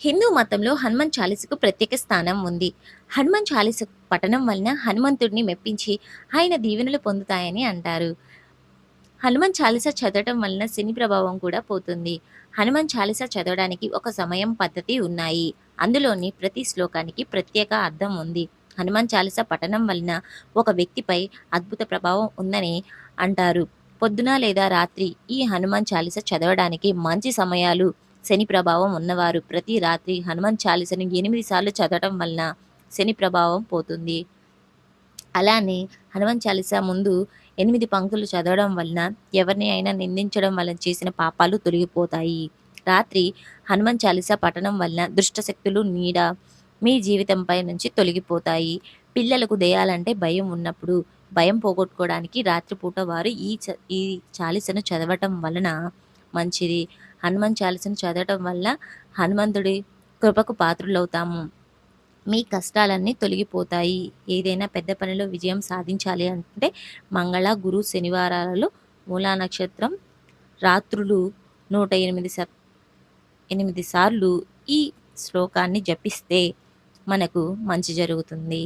హిందూ మతంలో హనుమాన్ చాలీసాకు ప్రత్యేక స్థానం ఉంది. హనుమాన్ చాలీస పఠనం వలన హనుమంతుడిని మెప్పించి ఆయన దీవెనలు పొందుతాయని అంటారు. హనుమాన్ చాలీసా చదవటం వలన శని ప్రభావం కూడా పోతుంది. హనుమాన్ చాలీసా చదవడానికి ఒక సమయం పద్ధతి ఉన్నాయి. అందులోని ప్రతి శ్లోకానికి ప్రత్యేక అర్థం ఉంది. హనుమాన్ చాలీసా పఠనం వలన ఒక వ్యక్తిపై అద్భుత ప్రభావం ఉందని అంటారు. పొద్దున లేదా రాత్రి ఈ హనుమాన్ చాలీసా చదవడానికి మంచి సమయాలు. శని ప్రభావం ఉన్నవారు ప్రతి రాత్రి హనుమాన్ చాలీసాను 8 సార్లు చదవటం వలన శని ప్రభావం పోతుంది. అలానే హనుమాన్ చాలీసా ముందు 8 పంక్తులు చదవడం వలన ఎవరిని అయినా నిందించడం వలన చేసిన పాపాలు తొలగిపోతాయి. రాత్రి హనుమాన్ చాలీసా పఠనం వలన దుష్ట శక్తులు నీడ మీ జీవితంపై నుంచి తొలగిపోతాయి. పిల్లలకు దెయ్యాలంటే భయం ఉన్నప్పుడు భయం పోగొట్టుకోవడానికి రాత్రిపూట వారు ఈ చాలీసాను చదవటం వలన మంచిది. హనుమాన్ చాలీసాను చదవటం వల్ల హనుమంతుడి కృపకు పాత్రులవుతాము. మీ కష్టాలన్నీ తొలగిపోతాయి. ఏదైనా పెద్ద పనిలో విజయం సాధించాలి అంటే మంగళ, గురు, శనివారాలలో మూలా నక్షత్రం రాత్రులు 108 సార్లు ఈ శ్లోకాన్ని జపిస్తే మనకు మంచి జరుగుతుంది.